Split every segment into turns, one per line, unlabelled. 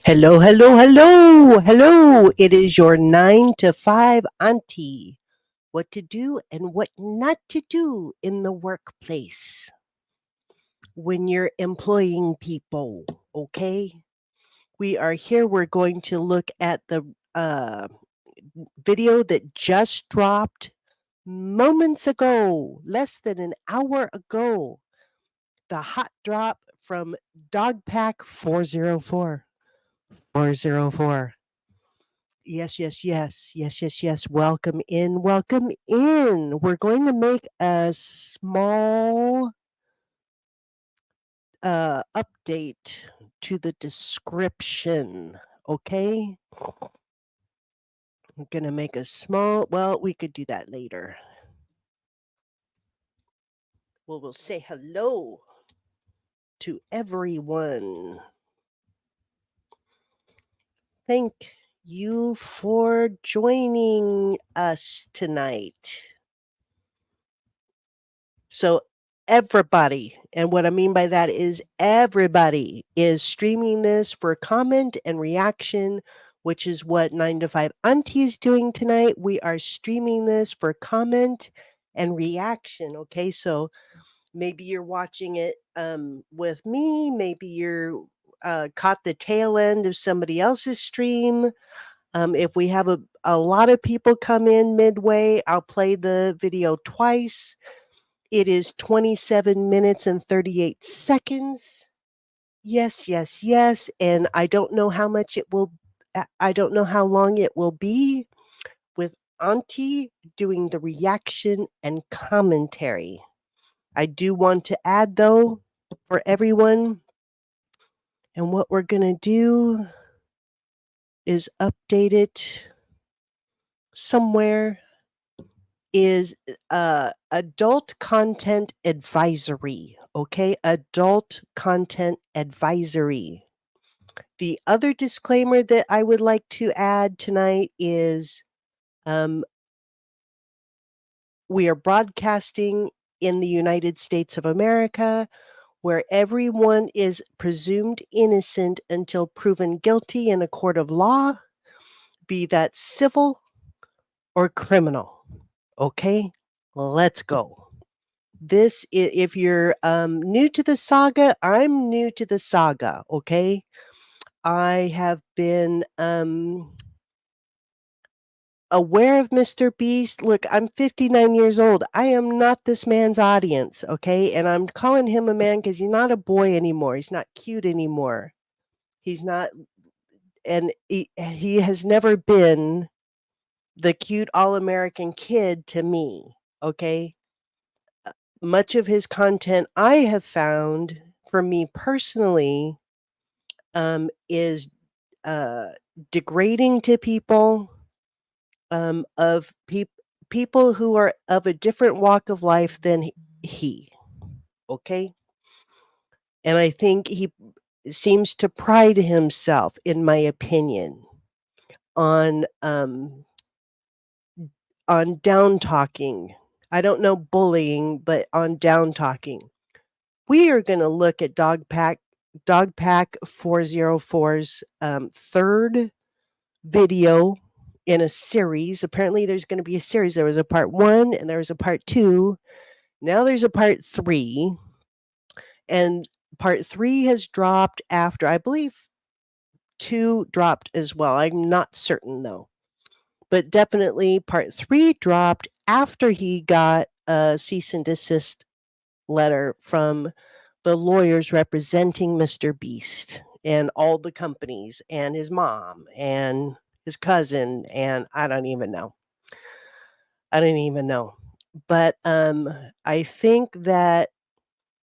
Hello, hello, hello, hello. It is your 9 to 5 auntie. What to do and what not to do in the workplace when you're employing people. Okay. We are here. We're going to look at the uh, video that just dropped moments ago, less than an hour ago. The hot drop from DogPack404. 404. Yes, yes, yes, yes, yes, yes. Welcome in, welcome in. We're going to make a small update to the description. Okay. I'm going to make a small, well, we could do that later. Well, we'll say hello to everyone. Thank you for joining us tonight. So everybody, and what I mean by that is everybody is streaming this for comment and reaction, which is what 9 to 5 Auntie is doing tonight. We are streaming this for comment and reaction. Okay, so maybe you're watching it with me, maybe you're caught the tail end of somebody else's stream. If we have a lot of people come in midway, I'll play the video twice. It is 27 minutes and 38 seconds. Yes, yes, yes. And I don't know how much it will, I don't know how long it will be with Auntie doing the reaction and commentary. I do want to add, though, for everyone, and what we're going to do is update it somewhere, is adult content advisory. Okay, adult content advisory. The other disclaimer that I would like to add tonight is we are broadcasting in the United States of America, where everyone is presumed innocent until proven guilty in a court of law, be that civil or criminal. Okay, let's go. This, if you're new to the saga, I'm new to the saga. Okay, I have been aware of MrBeast. Look, I'm 59 years old. I am not this man's audience, okay? And I'm calling him a man because he's not a boy anymore. He's not cute anymore. He's not, and he has never been the cute all American kid to me, okay? Much of his content I have found, for me personally, is degrading to people, of people who are of a different walk of life than he. Okay. And I think he seems to pride himself, in my opinion, on down talking. I don't know bullying, but on down talking. We are going to look at DogPack404's third video in a series. Apparently, there's going to be a series. There was a part 1 and there was a part 2. Now there's a part 3. And part 3 has dropped after, I believe 2 dropped as well. I'm not certain though. But definitely part 3 dropped after he got a cease and desist letter from the lawyers representing MrBeast and all the companies and his mom and his cousin, and I don't even know. I don't even know. But I think that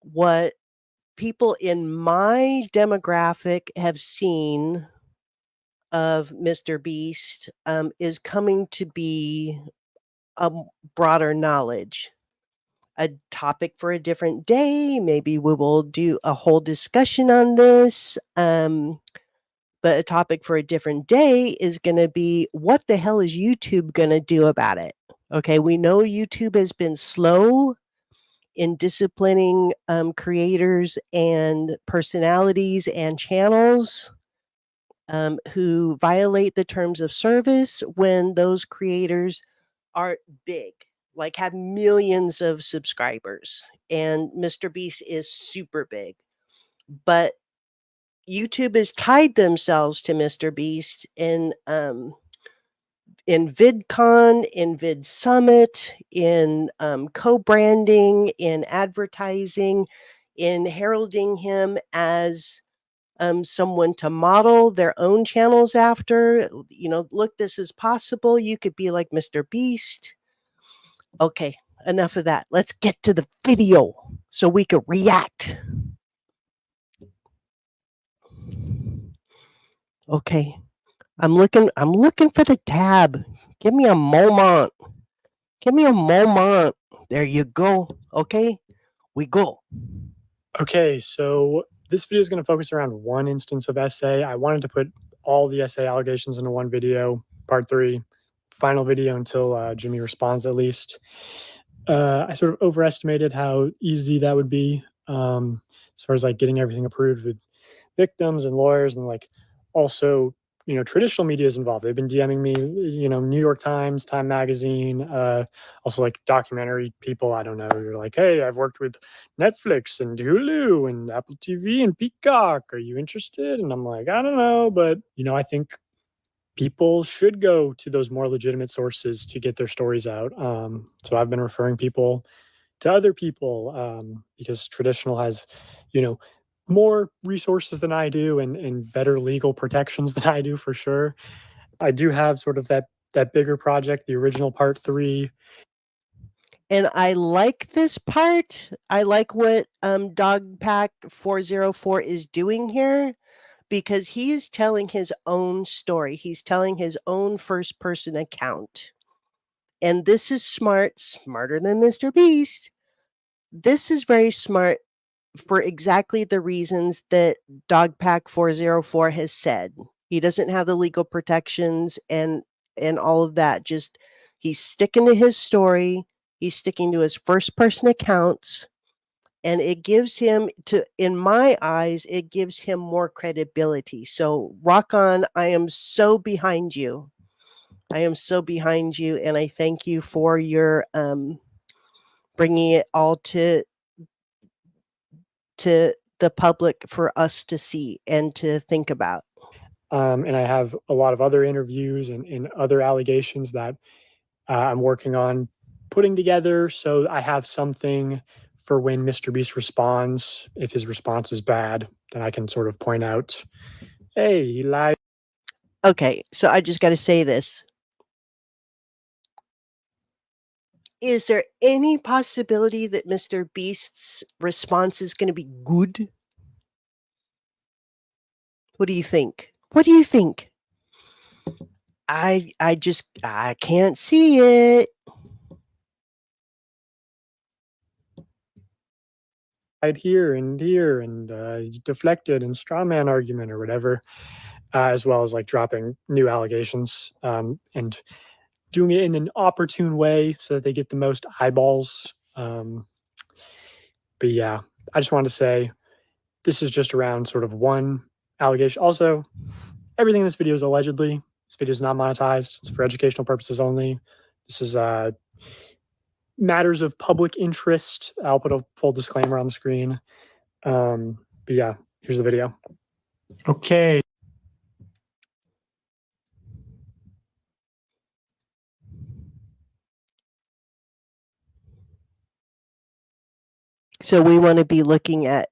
what people in my demographic have seen of MrBeast is coming to be a broader knowledge. A topic for a different day. Maybe we will do a whole discussion on this. But a topic for a different day is going to be, what the hell is YouTube going to do about it? Okay, we know YouTube has been slow in disciplining creators and personalities and channels. who violate the terms of service when those creators are big, like have millions of subscribers. And MrBeast is super big. But YouTube has tied themselves to MrBeast in VidCon, in Vid Summit, in co-branding, in advertising, in heralding him as someone to model their own channels after. You know, look, this is possible. You could be like MrBeast. Okay, enough of that. Let's get to the video so we can react. Okay. I'm looking for the tab. Give me a moment. Give me a moment. There you go. Okay. We go.
Okay, so this video is going to focus around one instance of essay. I wanted to put all the essay allegations into one video, part 3, final video until Jimmy responds at least. I sort of overestimated how easy that would be, as far as like getting everything approved with victims and lawyers, and like also, you know, traditional media is involved. They've been DMing me, you know, New York Times, Time Magazine, also like documentary people. I don't know. You're like, hey, I've worked with Netflix and Hulu and Apple TV and Peacock. Are you interested? And I'm like, I don't know, but you know, I think people should go to those more legitimate sources to get their stories out. So I've been referring people to other people, because traditional has, you know, more resources than I do, and better legal protections than I do for sure. I do have sort of that bigger project, the original part 3.
And I like this part. I like what DogPack404 is doing here, because he is telling his own story. He's telling his own first person account. And this is smart, smarter than MrBeast. This is very smart for exactly the reasons that DogPack404 has said. He doesn't have the legal protections and all of that. Just he's sticking to his story. He's sticking to his first person accounts. And it gives him, to, in my eyes, it gives him more credibility. So rock on. I am so behind you. I am so behind you, and I thank you for your bringing it all to the public for us to see and to think about.
And I have a lot of other interviews and other allegations that I'm working on putting together. So I have something for when MrBeast responds. If his response is bad, then I can sort of point out, hey, he lied.
Okay, so I just got to say this. Is there any possibility that MrBeast's response is going to be good? What do you think? What do you think? I can't see it.
Here and deflected and straw man argument or whatever, as well as like dropping new allegations, and doing it in an opportune way so that they get the most eyeballs. But yeah, I just wanted to say this is just around sort of one allegation. Also, everything in this video is allegedly. This video is not monetized. It's for educational purposes only. This is matters of public interest. I'll put a full disclaimer on the screen. But yeah, here's the video. Okay.
So we want to be looking at,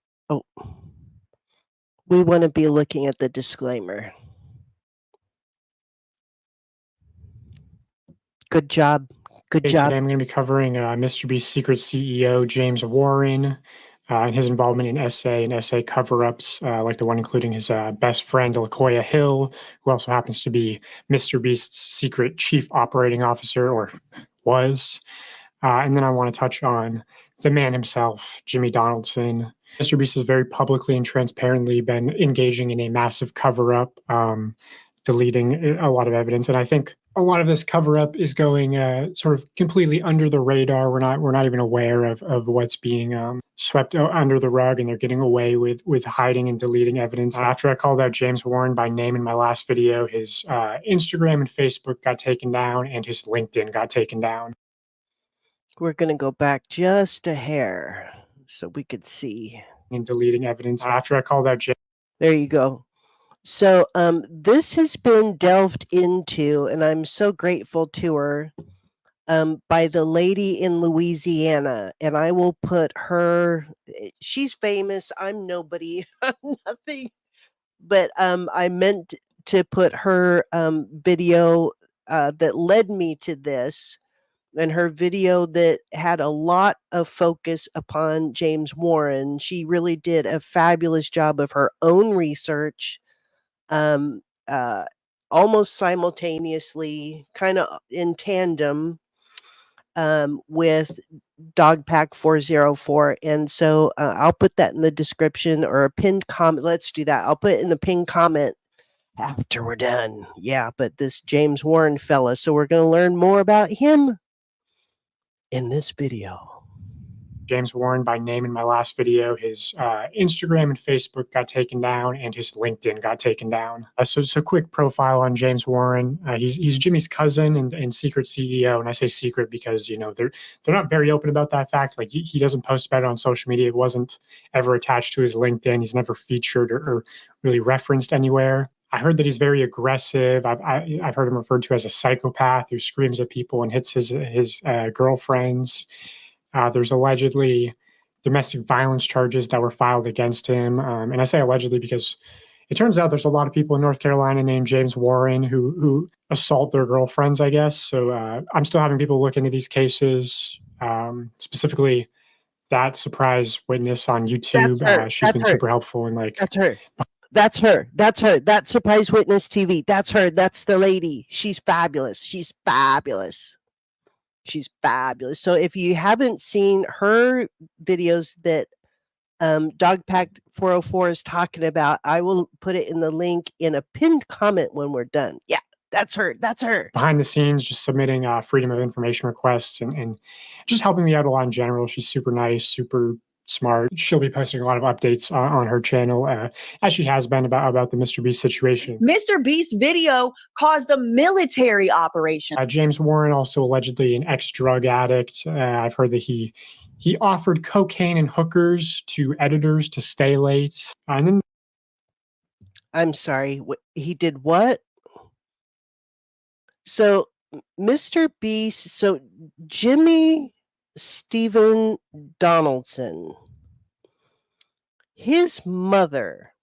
we want to be looking at the disclaimer. Good job. Good job.
Today I'm going to be covering MrBeast's secret CEO, James Warren, and his involvement in SA and SA cover-ups, like the one including his best friend, LaKoya Hill, who also happens to be MrBeast's secret chief operating officer, or was. And then I want to touch on the man himself, Jimmy Donaldson. MrBeast has very publicly and transparently been engaging in a massive cover-up, deleting a lot of evidence. And I think a lot of this cover up is going sort of completely under the radar. We're not even aware of what's being swept under the rug, and they're getting away with hiding and deleting evidence. After I called out James Warren by name in my last video, his Instagram and Facebook got taken down, and his LinkedIn got taken down.
We're going to go back just a hair so we could see.
And deleting evidence. After I called out James.
There you go. So this has been delved into, and I'm so grateful to her, by the lady in Louisiana. And I will put her, she's famous. I'm nobody, I'm nothing. But I meant to put her video that led me to this, and her video that had a lot of focus upon James Warren. She really did a fabulous job of her own research, almost simultaneously, kind of in tandem, with DogPack404. And so I'll put that in the description or a pinned comment. Let's do that. I'll put it in the pinned comment after we're done. Yeah, but this James Warren fella. So we're going to learn more about him in this video. James Warren by name in my last video. His Instagram and Facebook got taken down, and his LinkedIn got taken down. So it's a quick profile on James Warren. He's Jimmy's cousin and secret CEO. And I say secret because, you know, they're not very open about that fact. Like he doesn't post about it on social media. It wasn't ever attached to his LinkedIn. He's never featured or really referenced anywhere. I heard that he's very aggressive. I've heard him referred to as a psychopath who screams at people and hits his girlfriends. There's allegedly domestic violence charges that were filed against him. And I say allegedly because it turns out there's a lot of people in North Carolina named James Warren who assault their girlfriends, I guess. So I'm still having people look into these cases, specifically that surprise witness on YouTube. She's been super helpful. And like, that's her. That's her. That's her. That's Surprise Witness TV. That's her. That's the lady. She's fabulous. She's fabulous. She's fabulous. So if you haven't seen her videos that DogPack404 is talking about, I will put it in the link in a pinned comment when we're done. Yeah, that's her. That's her. Behind the scenes, just submitting freedom of information requests and just helping me out a lot in general. She's super nice, super smart. She'll be posting a lot of updates on her channel, as she has been about the MrBeast situation.
MrBeast video caused a military operation.
James Warren, also allegedly an ex-drug addict. I've heard that he offered cocaine and hookers to editors to stay late. And then, I'm sorry, he did what? So MrBeast, so Jimmy Stephen Donaldson, his mother,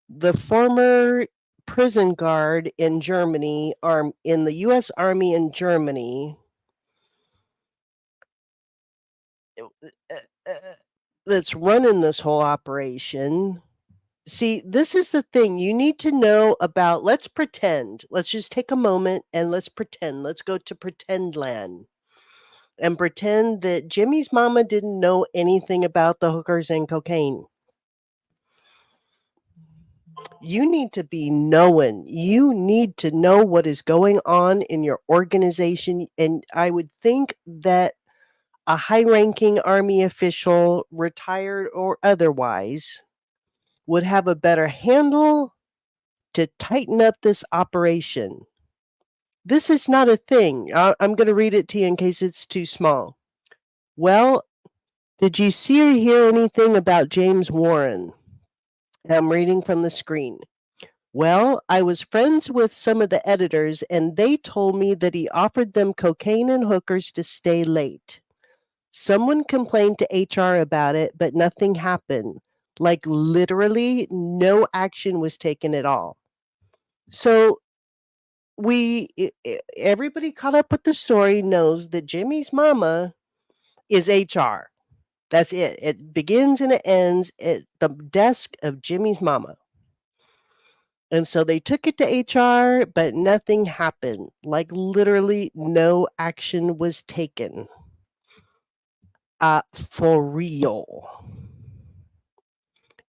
the former prison guard in Germany, in the U.S. Army in Germany, that's running this whole operation. See, this is the thing you need to know about. Let's pretend. Let's just take a moment and let's pretend. Let's go to pretend land and pretend that Jimmy's mama didn't know anything about the hookers and cocaine. You need to be knowing. You need to know what is going on in your organization. And I would think that a high-ranking Army official, retired or otherwise, would have a better handle to tighten up this operation. This is not a thing. I'm going to read it to you in case it's too small. Well, did you see or hear anything about James Warren? I'm reading from the screen. Well, I was friends with some of the editors, and they told me that he offered them cocaine and hookers to stay late. Someone complained to HR about it, but nothing happened. Like literally no action was taken at all. So everybody caught up with the story knows that Jimmy's mama is HR. That's it. It begins and it ends at the desk of Jimmy's mama. And so they took it to HR, but nothing happened. Like literally no action was taken. For real.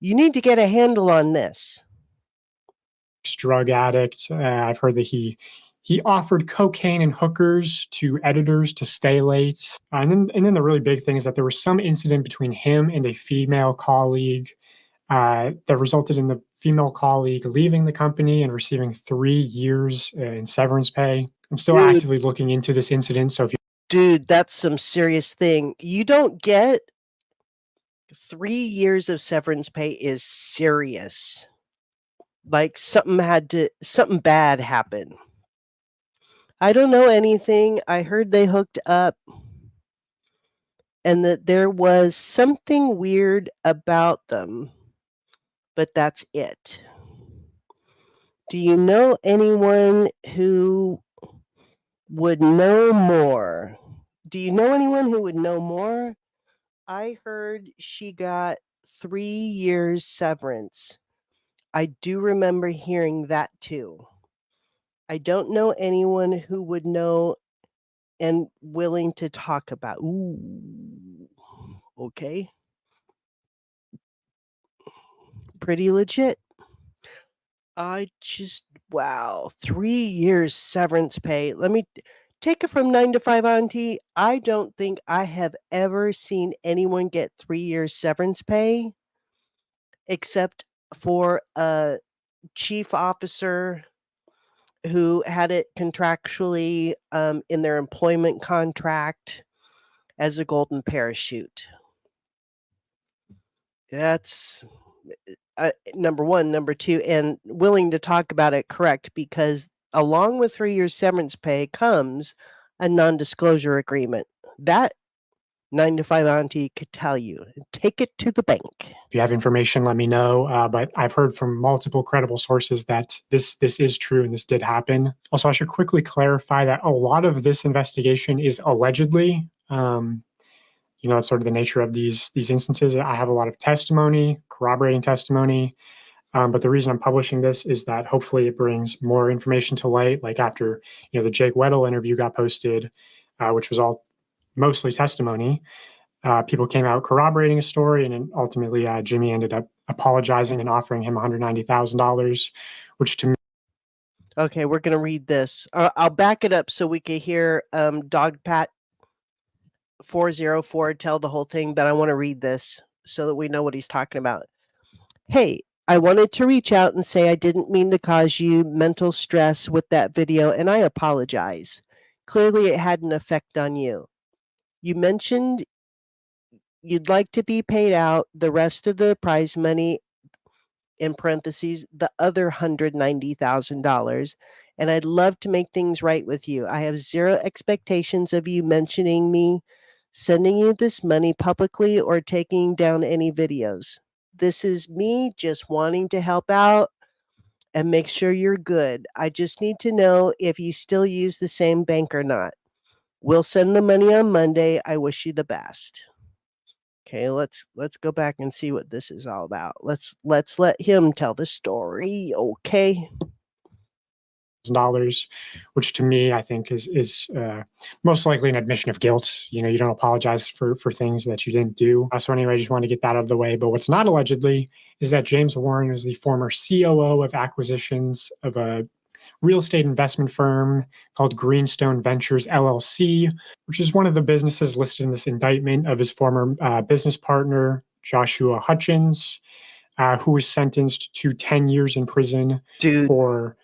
You need to get a handle on this. Drug addict. I've heard that he He offered cocaine and hookers to editors to stay late. And then the really big thing is that there was some incident between him and a female colleague that resulted in the female colleague leaving the company and receiving 3 years in severance pay. I'm still
Dude.
actively looking into this incident. So if you
Dude, that's some serious thing. You don't get 3 years of severance pay is serious. Like something bad happen. I don't know anything. I heard they hooked up and that there was something weird about them, but that's it. Do you know anyone who would know more? Do you know anyone who would know more? I heard she got 3 years severance. I do remember hearing that too. I don't know anyone who would know and willing to talk about. Ooh, okay. Pretty legit. Wow, 3 years severance pay. Let me take it from 9 to 5, Auntie. I don't think I have ever seen anyone get 3 years severance pay except for a chief officer who had it contractually in their employment contract as a golden parachute. That's number one. Number two, and willing to talk about it, correct, because along with 3 years severance pay comes a non-disclosure agreement. That 9 to 5 Auntie could tell you. Take it to the bank.
you have information, let me know. But I've heard from multiple credible sources that this is true and this did happen. Also, I should quickly clarify that a lot of this investigation is allegedly. That's sort of the nature of these instances. I have a lot of testimony, corroborating testimony. But the reason I'm publishing this is that hopefully it brings more information to light. Like after the Jake Weddle interview got posted, which was all mostly testimony. People came out corroborating a story, and then ultimately Jimmy ended up apologizing and offering him $190,000, which to me.
Okay, we're going to read this. I'll back it up so we can hear DogPack404 tell the whole thing, but I want to read this so that we know what he's talking about. Hey, I wanted to reach out and say I didn't mean to cause you mental stress with that video, and I apologize. Clearly, it had an effect on you. You mentioned you'd like to be paid out the rest of the prize money, in parentheses, the other $190,000, and I'd love to make things right with you. I have zero expectations of you mentioning me, sending you this money publicly, or taking down any videos. This is me just wanting to help out and make sure you're good. I just need to know if you still use the same bank or not. We'll send the money on Monday. I wish you the best. Okay, let's go back and see what this is all about. Let's let him tell the story. Okay.
Dollars, which to me I think is most likely an admission of guilt. You don't apologize for things that you didn't do. So anyway, I just want to get that out of the way. But what's not allegedly is that James Warren is the former COO of acquisitions of a real estate investment firm called Greenstone Ventures LLC, which is one of the businesses listed in this indictment of his former business partner, Joshua Hutchins, who was sentenced to 10 years in prison for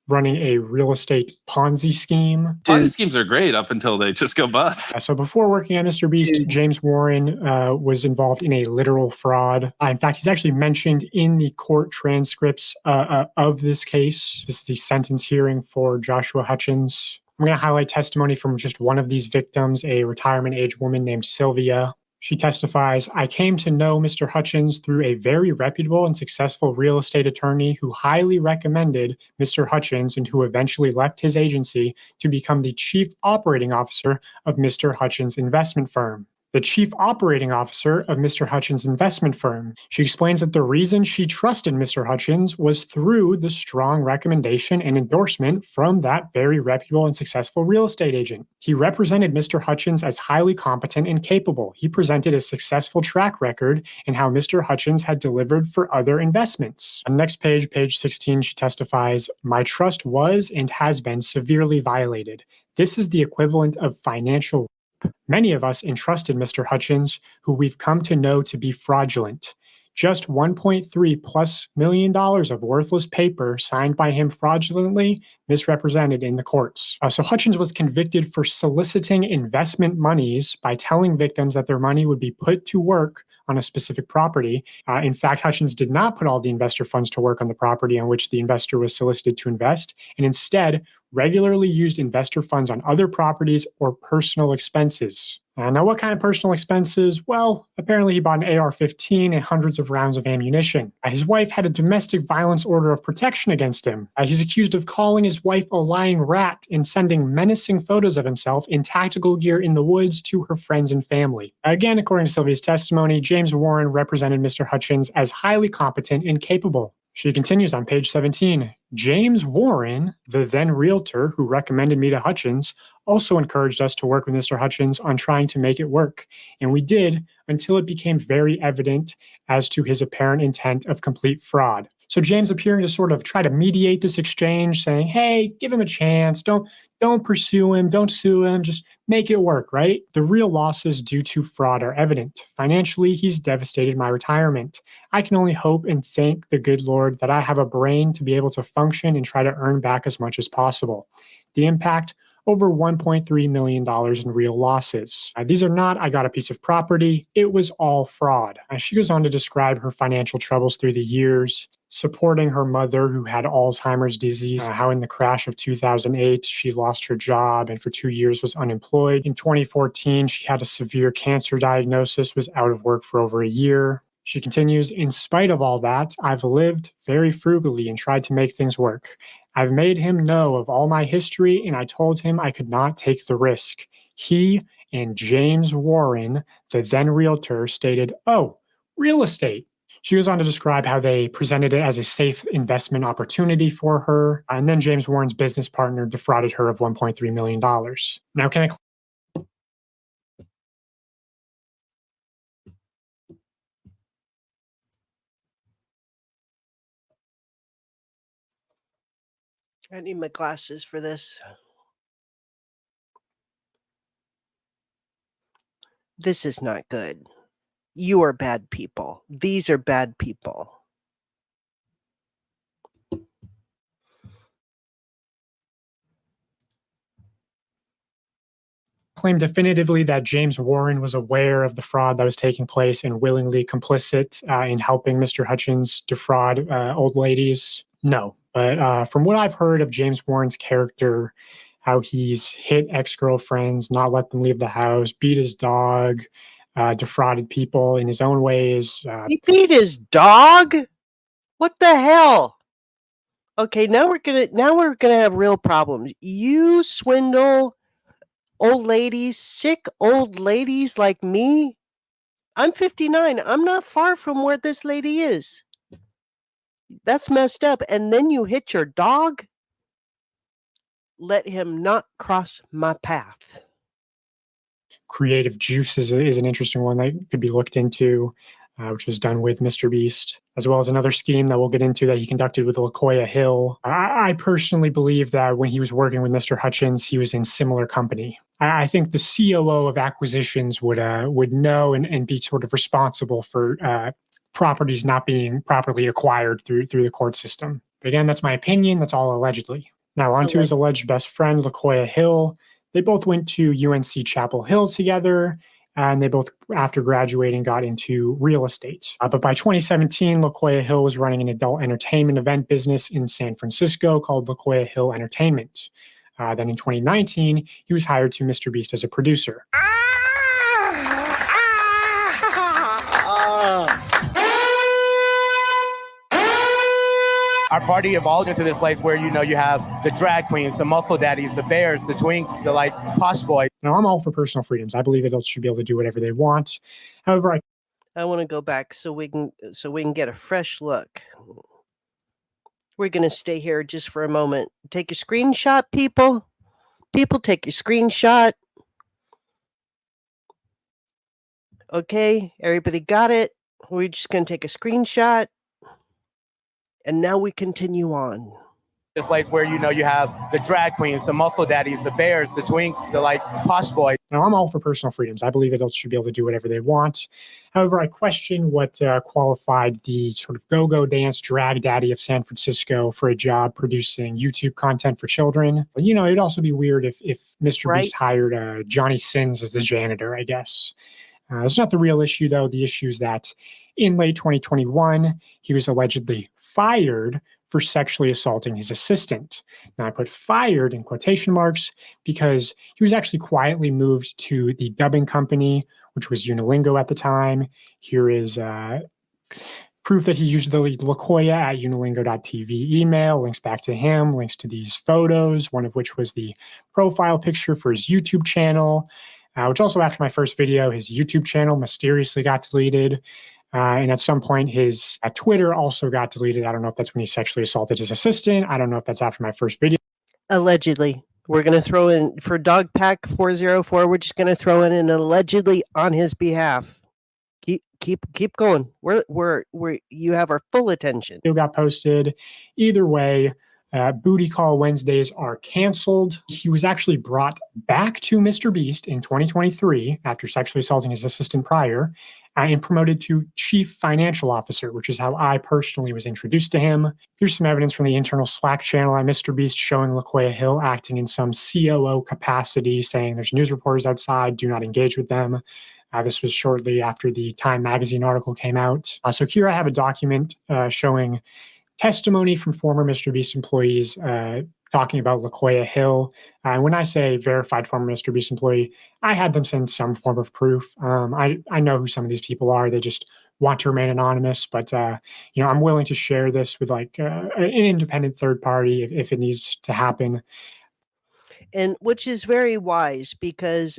running a real estate Ponzi scheme.
Ponzi schemes are great up until they just go bust.
So before working at MrBeast, James Warren was involved in a literal fraud. In fact, he's actually mentioned in the court transcripts of this case. This is the sentence hearing for Joshua Hutchins. I'm going to highlight testimony from just one of these victims, a retirement age woman named Sylvia. She testifies, I came to know Mr. Hutchins through a very reputable and successful real estate attorney who highly recommended Mr. Hutchins and who eventually left his agency to become the chief operating officer of Mr. Hutchins' investment firm. the chief operating officer of Mr. Hutchins' investment firm. She explains that the reason she trusted Mr. Hutchins was through the strong recommendation and endorsement from that very reputable and successful real estate agent. He represented Mr. Hutchins as highly competent and capable. He presented a successful track record in how Mr. Hutchins had delivered for other investments. On the next page, page 16, she testifies, "My trust was and has been severely violated. This is the equivalent of financial. Many of us entrusted Mr. Hutchins, who we've come to know to be fraudulent. Just $1.3+ million of worthless paper signed by him fraudulently misrepresented in the courts." So Hutchins was convicted for soliciting investment monies by telling victims that their money would be put to work on a specific property. In fact, Hutchins did not put all the investor funds to work on the property on which the investor was solicited to invest, and instead regularly used investor funds on other properties or personal expenses. Now, what kind of personal expenses? Well, apparently he bought an AR-15 and hundreds of rounds of ammunition. His wife had a domestic violence order of protection against him. He's accused of calling his wife a lying rat and sending menacing photos of himself in tactical gear in the woods to her friends and family. Again, according to Sylvia's testimony, James Warren represented Mr. Hutchins as highly competent and capable. She continues on page 17. "James Warren, the then realtor who recommended me to Hutchins, also encouraged us to work with Mr. Hutchins on trying to make it work. And we did until it became very evident as to his apparent intent of complete fraud." So James appearing to sort of try to mediate this exchange, saying, hey, give him a chance. Don't pursue him. Don't sue him. Just make it work, right? The real losses due to fraud are evident. Financially, he's devastated my retirement. I can only hope and thank the good Lord that I have a brain to be able to function and try to earn back as much as possible. The impact, over $1.3 million in real losses. These are not, I got a piece of property. It was all fraud. She goes on to describe her financial troubles through the years, supporting her mother who had Alzheimer's disease, how in the crash of 2008, she lost her job and for 2 years was unemployed. In 2014, she had a severe cancer diagnosis, was out of work for over a year. She continues, "In spite of all that, I've lived very frugally and tried to make things work. I've made him know of all my history, and I told him I could not take the risk. He and James Warren, the then realtor, stated, 'Oh, real estate.'" She goes on to describe how they presented it as a safe investment opportunity for her, and then James Warren's business partner defrauded her of $1.3 million. Now, can I
I need my glasses for this. This is not good. You are bad people. These are bad people.
claim definitively that James Warren was aware of the fraud that was taking place and willingly complicit in helping Mr. Hutchins defraud old ladies? No. But from what I've heard of James Warren's character, how he's hit ex-girlfriends, not let them leave the house, beat his dog, defrauded people in his own ways.
He beat his dog? What the hell? Okay, now we're gonna have real problems. You swindle old ladies, sick old ladies like me. I'm 59. I'm not far from where this lady is. That's messed up. And then you hit your dog? Let him not cross my path.
Creative Juice is an interesting one that could be looked into, which was done with MrBeast, as well as another scheme that we'll get into that he conducted with LaCoya Hill. I personally believe that when he was working with Mr. Hutchins, he was in similar company. I think the COO of acquisitions would know and be sort of responsible for properties not being properly acquired through the court system. But again, that's my opinion. That's all allegedly. Now, on to his alleged best friend, LaCoya Hill. They both went to UNC Chapel Hill together, and they both, after graduating, got into real estate. But by 2017, LaCoya Hill was running an adult entertainment event business in San Francisco called LaCoya Hill Entertainment. Then in 2019, he was hired to MrBeast as a producer.
Our party evolved into this place where, you have the drag queens, the muscle daddies, the bears, the twinks, the posh boys.
Now, I'm all for personal freedoms. I believe adults should be able to do whatever they want. However,
I want to go back so we can get a fresh look. We're going to stay here just for a moment. Take a screenshot, people. People, take your screenshot. Okay, everybody got it. We're just going to take a screenshot. And now we continue on.
This place where, you have the drag queens, the muscle daddies, the bears, the twinks, the posh boys.
Now, I'm all for personal freedoms. I believe adults should be able to do whatever they want. However, I question what qualified the sort of go-go dance drag daddy of San Francisco for a job producing YouTube content for children. It'd also be weird if MrBeast
Right.
hired Johnny Sins as the janitor, I guess. It's not the real issue, though. The issue is that in late 2021, he was allegedly fired for sexually assaulting his assistant. Now, I put fired in quotation marks because he was actually quietly moved to the dubbing company, which was Unilingo at the time. Here is proof that he used the LaCoya at unilingo.tv email, links back to him, links to these photos, one of which was the profile picture for his YouTube channel, which also after my first video, his YouTube channel mysteriously got deleted. And at some point, his Twitter also got deleted. I don't know if that's when he sexually assaulted his assistant. I don't know if that's after my first video.
Allegedly. We're going to throw in, for DogPack404, we're just going to throw in an allegedly on his behalf. Keep going. You have our full attention.
Video got posted. Either way, Booty Call Wednesdays are canceled. He was actually brought back to MrBeast in 2023 after sexually assaulting his assistant prior and promoted to Chief Financial Officer, which is how I personally was introduced to him. Here's some evidence from the internal Slack channel at MrBeast showing LaCoya Hill acting in some COO capacity, saying there's news reporters outside, do not engage with them. This was shortly after the Time magazine article came out. So here I have a document showing testimony from former MrBeast employees talking about LaCoya Hill. When I say verified former MrBeast employee, I had them send some form of proof. I know who some of these people are. They just want to remain anonymous, but I'm willing to share this with an independent third party if it needs to happen.
And which is very wise because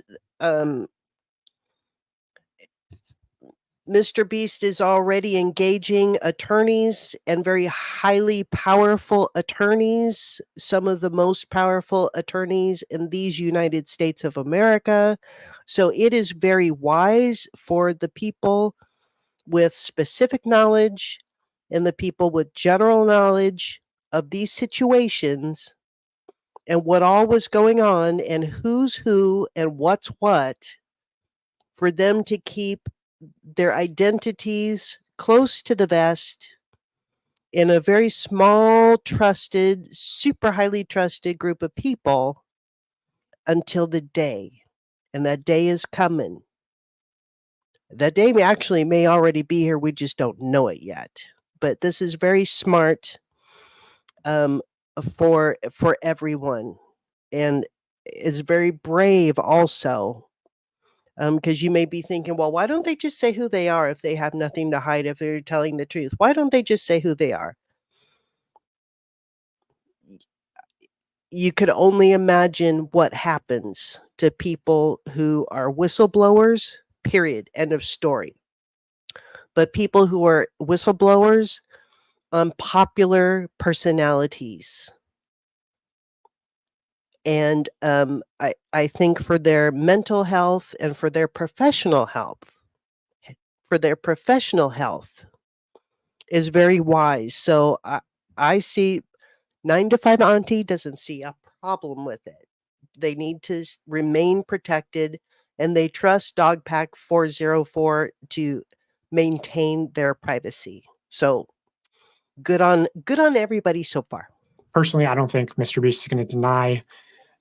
MrBeast is already engaging attorneys and very highly powerful attorneys, some of the most powerful attorneys in these United States of America. So it is very wise for the people with specific knowledge and the people with general knowledge of these situations and what all was going on and who's who and what's what, for them to keep their identities close to the vest in a very small, trusted, super highly trusted group of people until the day. And that day is coming. That day may already be here. We just don't know it yet. But this is very smart for everyone. And it's very brave also. Because you may be thinking, well, why don't they just say who they are if they have nothing to hide, if they're telling the truth? Why don't they just say who they are? You could only imagine what happens to people who are whistleblowers, period, end of story. But people who are whistleblowers, unpopular personalities. And I think for their mental health and for their professional health, is very wise. So I see 9 to 5 Auntie doesn't see a problem with it. They need to remain protected, and they trust DogPack404 to maintain their privacy. So good on everybody so far.
Personally, I don't think MrBeast is going to deny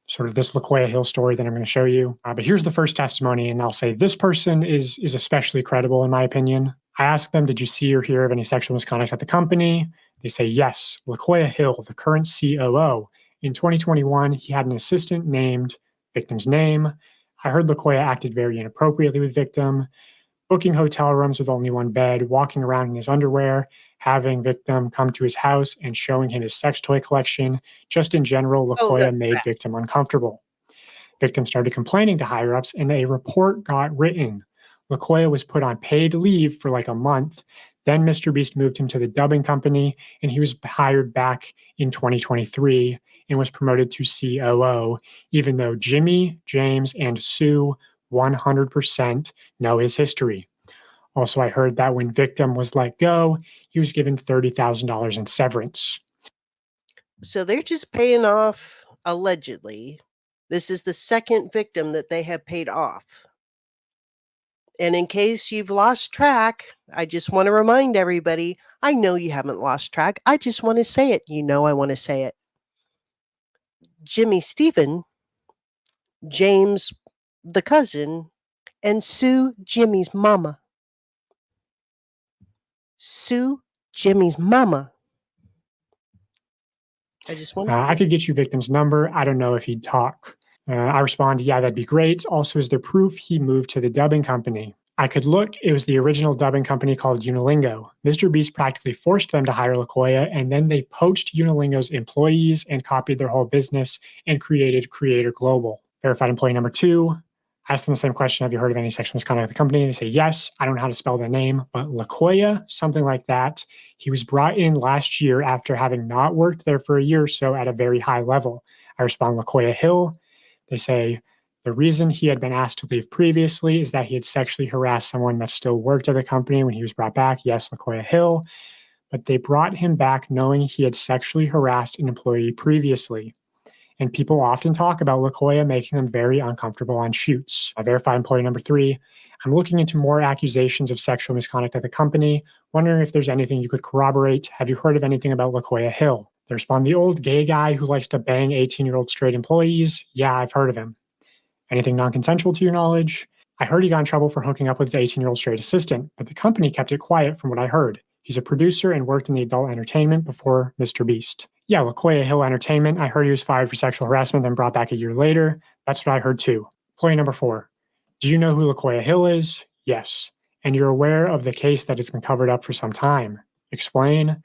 sort of this LaCoya Hill story that I'm going to show you. But here's the first testimony, and I'll say this person is especially credible in my opinion. I asked them, did you see or hear of any sexual misconduct at the company? They say, yes, LaCoya Hill, the current COO. In 2021, he had an assistant named victim's name. I heard LaCoya acted very inappropriately with victim, booking hotel rooms with only one bed, walking around in his underwear, having victim come to his house and showing him his sex toy collection. Just in general, LaQuoya
that's
made
bad.
victim uncomfortable. Victim started complaining to higher ups, and a report got written. LaQuoya was put on paid leave for like a month. Then MrBeast moved him to the dubbing company, and he was hired back in 2023 and was promoted to COO, even though Jimmy, James, and Sue 100% know his history. Also, I heard that when victim was let go, he was given $30,000 in severance.
So they're just paying off, allegedly. This is the second victim that they have paid off. And in case you've lost track, I just want to remind everybody, I know you haven't lost track. I just want to say it. You know I want to say it. Jimmy Stephen, James the cousin, and Sue Jimmy's mama. Sue Jimmy's mama. I just want to
I could get you victim's number. I don't know if he'd talk. I respond, yeah, that'd be great. Also, is there proof he moved to the dubbing company? I could look. It was the original dubbing company called Unilingo. MrBeast practically forced them to hire LaQuoya, and then they poached Unilingo's employees and copied their whole business and created Creator Global. Verified employee number 2. Asked them the same question, have you heard of any sexual misconduct at the company? They say yes. I don't know how to spell the name, but LaQuoya, something like that. He was brought in last year after having not worked there for a year or so at a very high level. I respond, LaQuoya Hill. They say the reason he had been asked to leave previously is that he had sexually harassed someone that still worked at the company when he was brought back. Yes, LaQuoya Hill. But they brought him back knowing he had sexually harassed an employee previously. And people often talk about LaQuoya making them very uncomfortable on shoots. Verified employee number 3. I'm looking into more accusations of sexual misconduct at the company, wondering if there's anything you could corroborate. Have you heard of anything about LaQuoya Hill? They respond, the old gay guy who likes to bang 18-year-old straight employees. Yeah, I've heard of him. Anything non-consensual to your knowledge? I heard he got in trouble for hooking up with his 18-year-old straight assistant, but the company kept it quiet from what I heard. He's a producer and worked in the adult entertainment before MrBeast. Yeah, LaQuoya Hill Entertainment. I heard he was fired for sexual harassment, then brought back a year later. That's what I heard too. Employee number 4. Do you know who LaQuoya Hill is? Yes. And you're aware of the case that has been covered up for some time. Explain.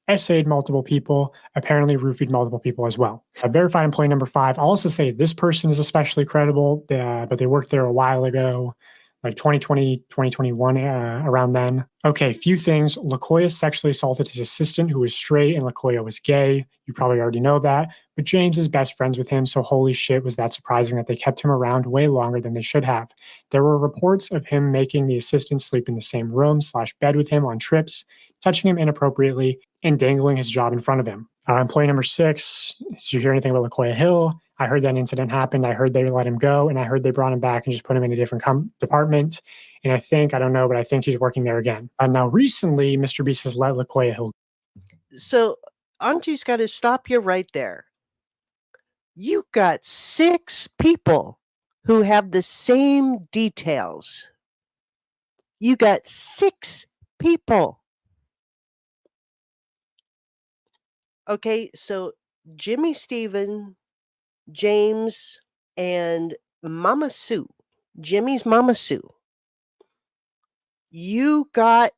Essayed multiple people, apparently roofied multiple people as well. Verified employee number 5. I'll also say this person is especially credible, but they worked there a while ago, like 2020, 2021, around then. Okay, few things. LaQuoya sexually assaulted his assistant who was straight and LaQuoya was gay. You probably already know that. But James is best friends with him, so holy shit, was that surprising that they kept him around way longer than they should have. There were reports of him making the assistant sleep in the same room/bed with him on trips, touching him inappropriately, and dangling his job in front of him. Employee number 6, did you hear anything about LaQuoya Hill? I heard that incident happened. I heard they let him go, and I heard they brought him back and just put him in a different department. And I don't know, but I think he's working there again. Now, recently, MrBeast has let LaQuoya Hill.
So, Auntie's got to stop you right there. You got 6 people who have the same details. You got 6 people. Okay, so Jimmy Stephen, James, and Mama Sue, Jimmy's Mama Sue. You got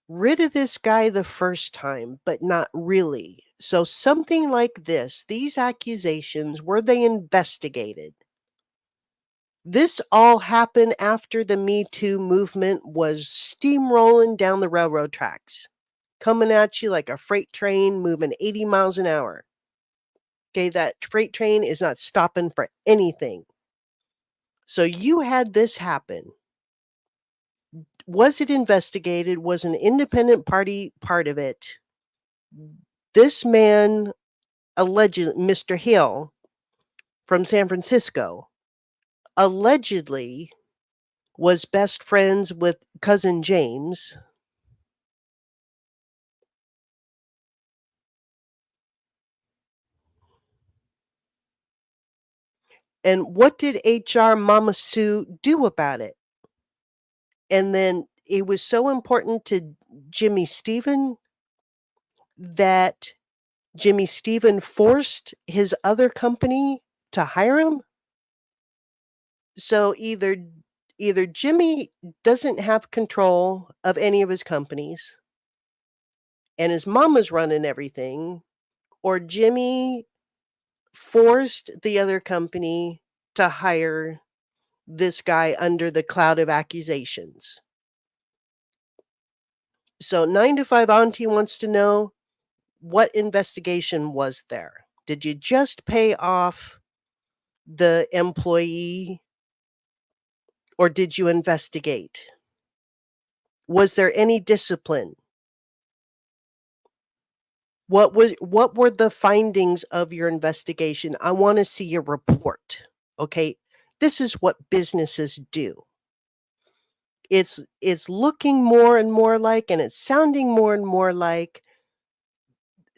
rid of this guy the first time, but not really. So something like this, these accusations, were they investigated? This all happened after the Me Too movement was steamrolling down the railroad tracks, coming at you like a freight train moving 80 miles an hour. Okay, that freight train is not stopping for anything. So you had this happen. Was it investigated? Was an independent party part of it? This man, alleged Mr. Hill from San Francisco, allegedly was best friends with cousin James. And what did HR Mama Sue do about it? And then it was so important to Jimmy Stephen that Jimmy Stephen forced his other company to hire him. So either either Jimmy doesn't have control of any of his companies and his mama's running everything, or Jimmy forced the other company to hire this guy under the cloud of accusations. So 9 to 5 Auntie wants to know, what investigation was there? Did you just pay off the employee, or did you investigate? Was there any discipline? What were the findings of your investigation? I want to see a report. Okay? This is what businesses do. It's looking more and more like, and it's sounding more and more like,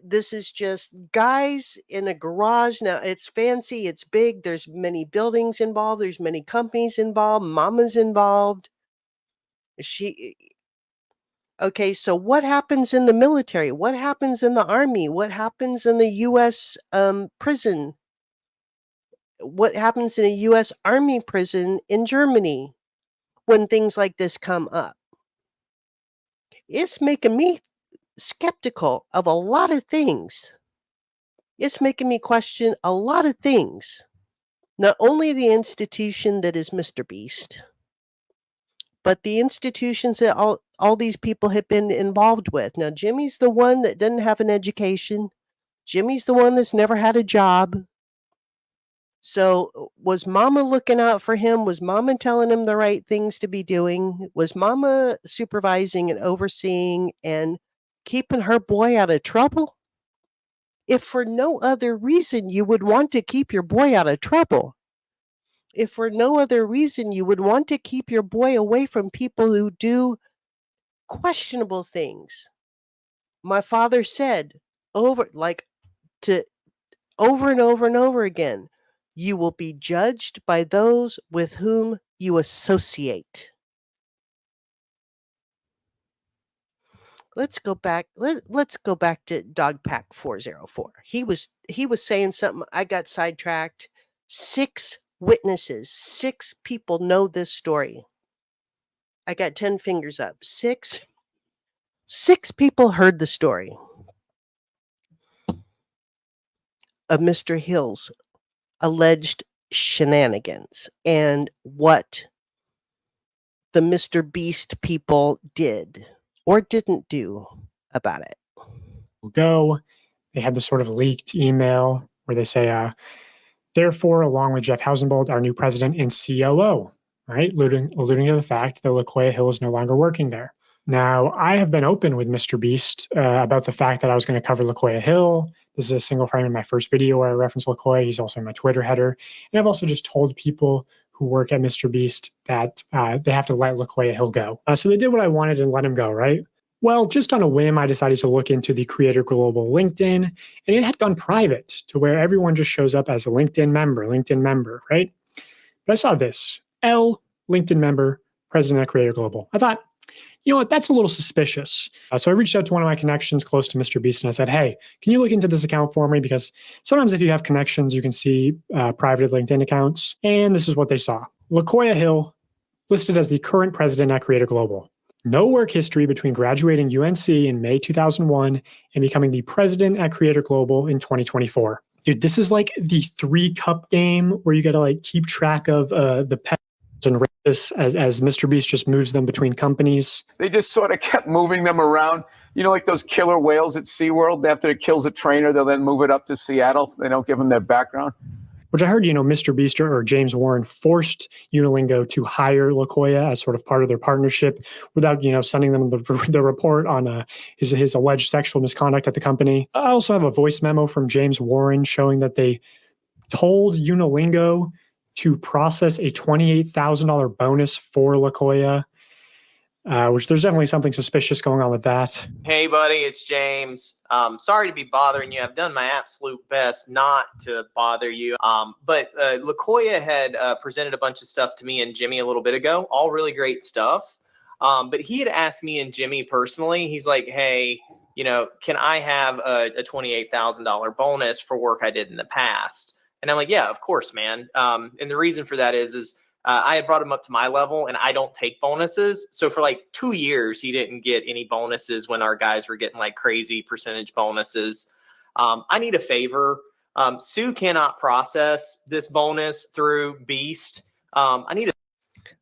this is just guys in a garage. Now it's fancy, it's big, there's many buildings involved, there's many companies involved, mama's involved. Okay, so what happens in the military? What happens in the army? What happens in the US prison? What happens in a US Army prison in Germany when things like this come up? It's making me skeptical of a lot of things. It's making me question a lot of things. Not only the institution that is MrBeast, but the institutions that all these people have been involved with. Now, Jimmy's the one that doesn't have an education. Jimmy's the one that's never had a job. So was mama looking out for him? Was mama telling him the right things to be doing? Was mama supervising and overseeing and keeping her boy out of trouble? If for no other reason you would want to keep your boy out of trouble, if for no other reason you would want to keep your boy away from people who do questionable things. My father said over and over and over again, you will be judged by those with whom you associate. Let's go back. Let's go back to DogPack404. He was saying something. I got sidetracked. 6 witnesses, 6 people know this story. I got 10 fingers up. 6 people heard the story of Mr. Hill's alleged shenanigans and what the MrBeast people did or didn't do about it.
They had this sort of leaked email where they say, therefore, along with Jeff Hausenbold, our new president and COO, right? Alluding to the fact that LaQuia Hill is no longer working there. Now, I have been open with MrBeast about the fact that I was going to cover LaQuia Hill. This is a single frame in my first video where I reference LaQuia. He's also in my Twitter header. And I've also just told people who work at MrBeast that they have to let LaQuia Hill go. So they did what I wanted and let him go, right? Well, just on a whim, I decided to look into the Creator Global LinkedIn, and it had gone private to where everyone just shows up as a LinkedIn member, right? But I saw this, L, LinkedIn member, president at Creator Global. I thought, you know what, that's a little suspicious. So I reached out to one of my connections close to MrBeast, and I said, hey, can you look into this account for me? Because sometimes if you have connections, you can see private LinkedIn accounts. And this is what they saw. LaQuia Hill, listed as the current president at Creator Global. No work history between graduating UNC in May 2001 and becoming the president at Creator Global in 2024. Dude, this is like the 3-cup game where you got to like keep track of the pets and race as MrBeast just moves them between companies.
They just sort of kept moving them around. You know, like those killer whales at SeaWorld. After it kills a trainer, they'll then move it up to Seattle. They don't give them their background.
Which I heard, MrBeast or James Warren forced Unilingo to hire LaQuia as sort of part of their partnership without, sending them the report on his alleged sexual misconduct at the company. I also have a voice memo from James Warren showing that they told Unilingo to process a $28,000 bonus for LaQuia, which there's definitely something suspicious going on with that.
Hey, buddy, it's James. Sorry to be bothering you. I've done my absolute best not to bother you. But LaQuia had presented a bunch of stuff to me and Jimmy a little bit ago, all really great stuff. But he had asked me and Jimmy personally, he's like, hey, can I have a $28,000 bonus for work I did in the past? And I'm like, yeah, of course, man. And the reason for that is I had brought him up to my level, and I don't take bonuses. So for like 2 years, he didn't get any bonuses when our guys were getting like crazy percentage bonuses. I need a favor. Sue cannot process this bonus through Beast. I need a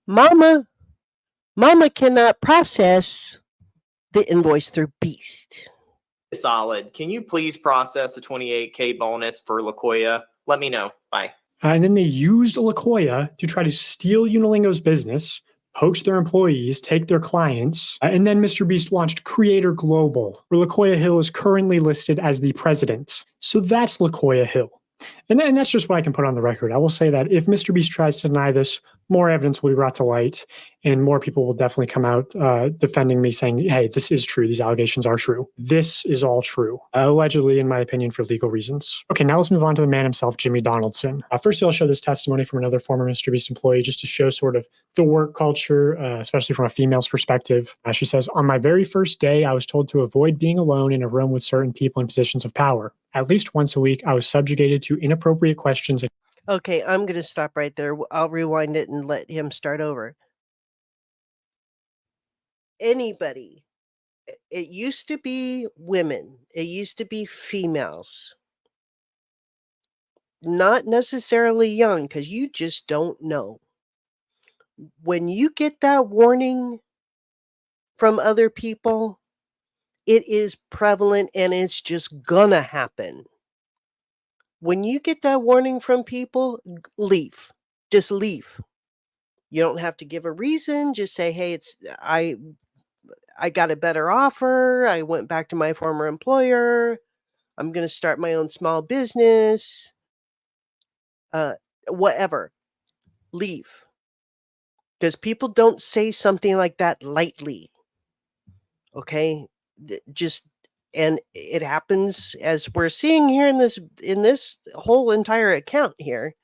Mama cannot process the invoice through Beast.
solid. Can you please process a 28K bonus for LaKoya? Let me know. Bye.
And then they used LaKoya to try to steal Unilingo's business, poach their employees, take their clients, and then MrBeast launched Creator Global, where LaKoya Hill is currently listed as the president. So that's LaKoya Hill. And that's just what I can put on the record. I will say that if MrBeast tries to deny this, more evidence will be brought to light, and more people will definitely come out defending me, saying, hey, this is true. These allegations are true. This is all true, allegedly, in my opinion, for legal reasons. Okay, now let's move on to the man himself, Jimmy Donaldson. First, I'll show this testimony from another former MrBeast employee just to show sort of the work culture, especially from a female's perspective. She says, on my very first day, I was told to avoid being alone in a room with certain people in positions of power. At least once a week, I was subjugated to inappropriate questions.
Okay, I'm going to stop right there. I'll rewind it and let him start over. Anybody. It used to be women. It used to be females. Not necessarily young, because you just don't know. When you get that warning from other people, it is prevalent and it's just gonna happen. When you get that warning from people, leave. Just leave. You don't have to give a reason. Just say, hey, I got a better offer. I went back to my former employer. I'm going to start my own small business. Whatever. Leave. Because people don't say something like that lightly. Okay? And it happens, as we're seeing here in this whole entire account here.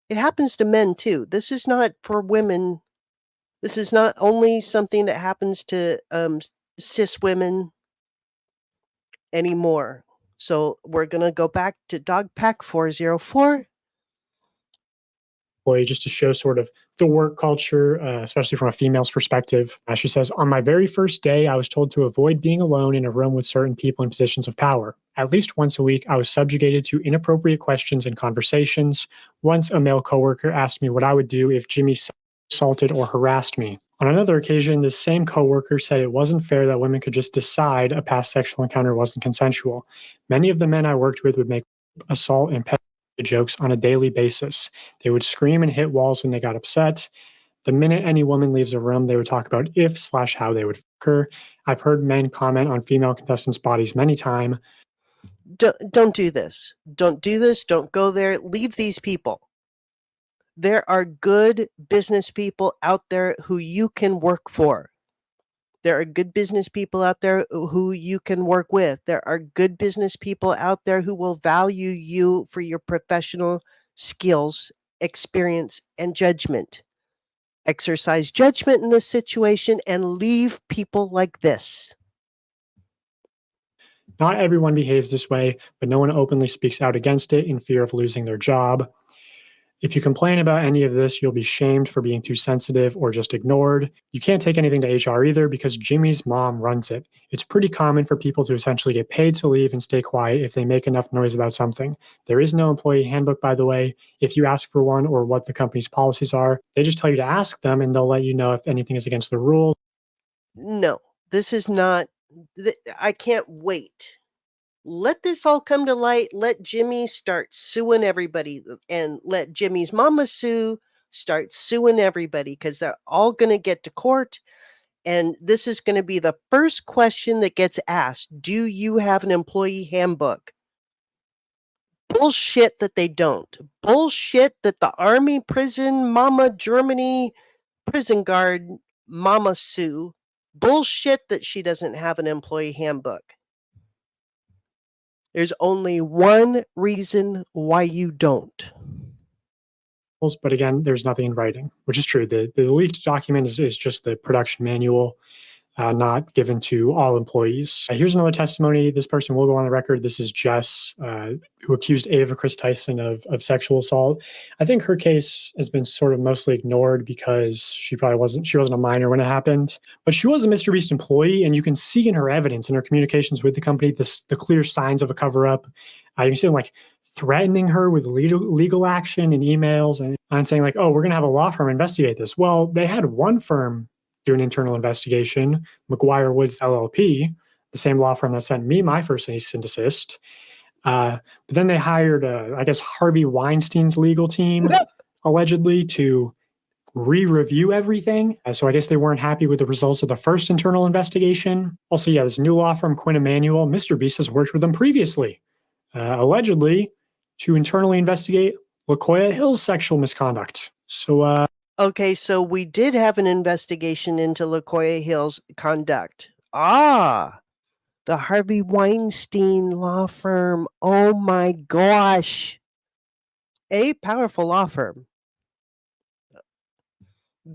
It happens to men too. This is not for women. This is not only something that happens to cis women anymore. So we're going to go back to DogPack404.
Just to show sort of the work culture, especially from a female's perspective. She says, on my very first day, I was told to avoid being alone in a room with certain people in positions of power. At least once a week, I was subjugated to inappropriate questions and conversations. Once a male coworker asked me what I would do if Jimmy assaulted or harassed me. On another occasion, this same coworker said it wasn't fair that women could just decide a past sexual encounter wasn't consensual. Many of the men I worked with would make assault and jokes on a daily basis. They would scream and hit walls when they got upset. The minute any woman leaves a room, they would talk about if/how they would fuck her. I've heard men comment on female contestants' bodies many times.
Don't do this. Don't do this. Don't go there. Leave these people. There are good business people out there who you can work for. There are good business people out there who you can work with. There are good business people out there who will value you for your professional skills, experience, and judgment. Exercise judgment in this situation and leave people like this.
Not everyone behaves this way, but no one openly speaks out against it in fear of losing their job. If you complain about any of this, you'll be shamed for being too sensitive or just ignored. You can't take anything to HR either because Jimmy's mom runs it. It's pretty common for people to essentially get paid to leave and stay quiet if they make enough noise about something. There is no employee handbook, by the way. If you ask for one or what the company's policies are, they just tell you to ask them and they'll let you know if anything is against the rules.
No, this is not. I can't wait. Let this all come to light. Let Jimmy start suing everybody and let Jimmy's mama Sue start suing everybody because they're all going to get to court. And this is going to be the first question that gets asked. Do you have an employee handbook? Bullshit that they don't. Bullshit that the Army prison mama Germany prison guard mama Sue. Bullshit that she doesn't have an employee handbook. There's only one reason why you don't.
But again, there's nothing in writing, which is true. The leaked document is just the production manual. not given to all employees. Here's another testimony. This person will go on the record. This is Jess, who accused Ava Chris Tyson of sexual assault. I think her case has been sort of mostly ignored because she wasn't a minor when it happened. But she was a MrBeast employee, and you can see in her evidence, in her communications with the company, the clear signs of a cover-up. You can see them like threatening her with legal action and emails and saying like, oh, we're going to have a law firm investigate this. Well, they had one firm do an internal investigation, McGuire Woods LLP, the same law firm that sent me my first cease and desist. But then they hired, I guess, Harvey Weinstein's legal team, allegedly, to re-review everything. So I guess they weren't happy with the results of the first internal investigation. Also, yeah, this new law firm, Quinn Emanuel, MrBeast has worked with them previously, allegedly, to internally investigate LaKoya Hill's sexual misconduct. So,
Okay, so we did have an investigation into LaKoya Hill's conduct. The Harvey Weinstein law firm. Oh my gosh. A, powerful law firm.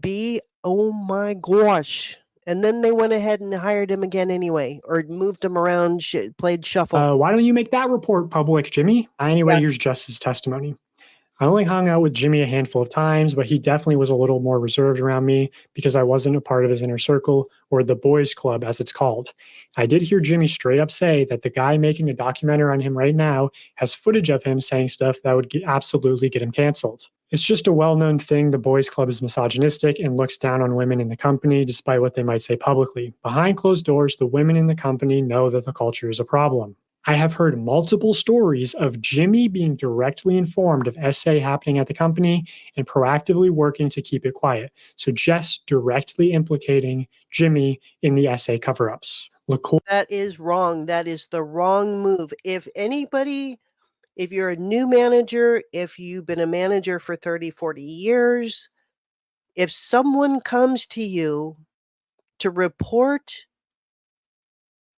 B, oh my gosh. And then they went ahead and hired him again anyway, or moved him around, played shuffle.
why don't you make that report public, Jimmy? Anyway,
Yeah.
Here's Jess's testimony. I only hung out with Jimmy a handful of times, but he definitely was a little more reserved around me because I wasn't a part of his inner circle, or the boys club as it's called. I did hear Jimmy straight up say that the guy making a documentary on him right now has footage of him saying stuff that would absolutely get him canceled. It's just a well-known thing. The boys club is misogynistic and looks down on women in the company, despite what they might say publicly. Behind closed doors, the women in the company know that the culture is a problem. I have heard multiple stories of Jimmy being directly informed of SA happening at the company and proactively working to keep it quiet. So Jess directly implicating Jimmy in the SA cover-ups.
That is wrong. That is the wrong move. If you're a new manager, if you've been a manager for 30, 40 years, if someone comes to you to report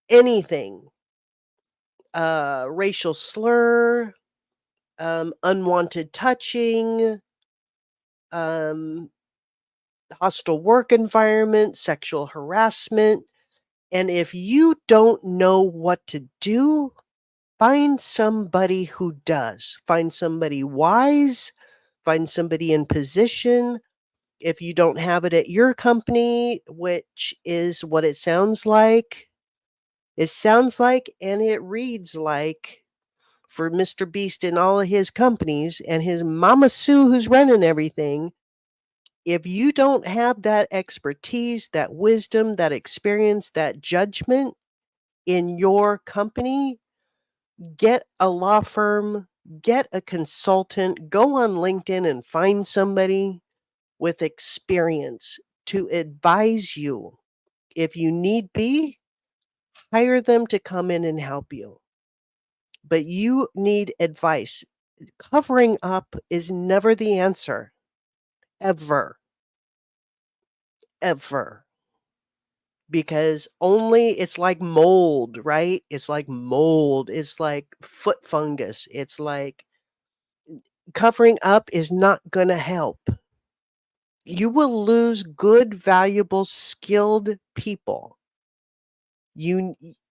anything, racial slur, unwanted touching, hostile work environment, sexual harassment, and if you don't know what to do, find somebody who does. Find somebody wise, find somebody in position. If you don't have it at your company, which is what it sounds like and it reads like for MrBeast and all of his companies and his Mama Sue who's running everything, if you don't have that expertise, that wisdom, that experience, that judgment in your company, get a law firm, get a consultant, go on LinkedIn and find somebody with experience to advise you. If you need be, hire them to come in and help you. But you need advice. Covering up is never the answer. Ever. Because it's like mold, right? It's like mold. It's like foot fungus. It's like covering up is not going to help. You will lose good, valuable, skilled people.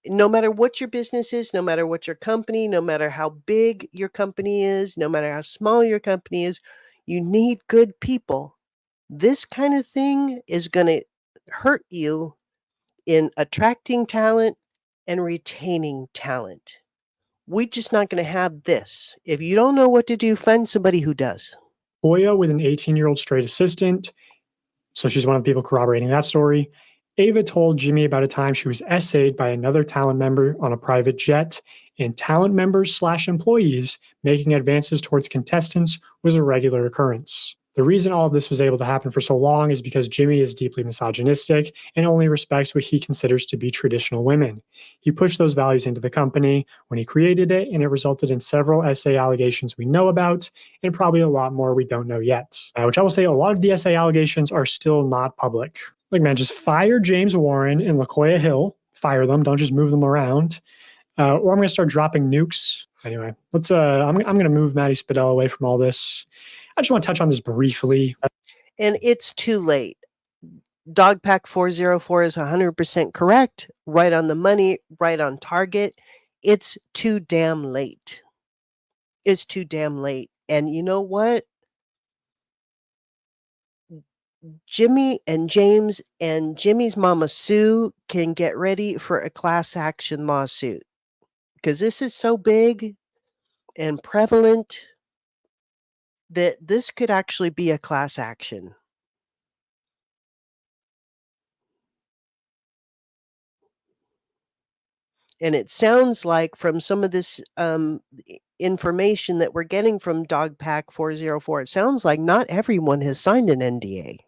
No matter what your business is, no matter what your company, no matter how big your company is, no matter how small your company is, you need good people. This kind of thing is going to hurt you in attracting talent and retaining talent. We're just not going to have this. If you don't know what to do, find somebody who does.
Hoya with an 18-year-old straight assistant. So she's one of the people corroborating that story. Ava told Jimmy about a time she was essayed by another talent member on a private jet, and talent members / employees making advances towards contestants was a regular occurrence. The reason all of this was able to happen for so long is because Jimmy is deeply misogynistic and only respects what he considers to be traditional women. He pushed those values into the company when he created it, and it resulted in several SA allegations we know about, and probably a lot more we don't know yet. Which I will say, a lot of the SA allegations are still not public. Like, man, just fire James Warren and LaKoya Hill. Fire them. Don't just move them around. Or I'm going to start dropping nukes. Anyway, I'm going to move Maddie Spadell away from all this. I just want to touch on this briefly.
And it's too late. DogPack404 is 100% correct, right on the money, right on target. It's too damn late. It's too damn late. And you know what? Jimmy and James and Jimmy's mama Sue can get ready for a class action lawsuit because this is so big and prevalent that this could actually be a class action. And it sounds like from some of this information that we're getting from DogPack404, it sounds like not everyone has signed an NDA.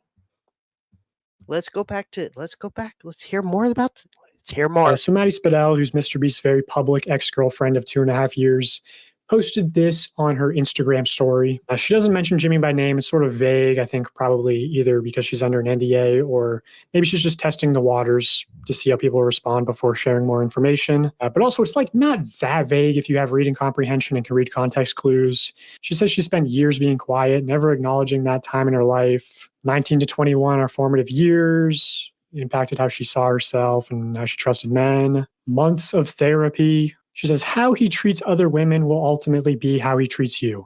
Let's go back. Let's hear more about. Let's hear more.
So Maddie Spadell, who's MrBeast's very public ex-girlfriend of 2.5 years, posted this on her Instagram story. She doesn't mention Jimmy by name. It's sort of vague. I think probably either because she's under an NDA or maybe she's just testing the waters to see how people respond before sharing more information. But also it's like not that vague if you have reading comprehension and can read context clues. She says she spent years being quiet, never acknowledging that time in her life. 19 to 21 are formative years. It impacted how she saw herself and how she trusted men. Months of therapy. She says, how he treats other women will ultimately be how he treats you.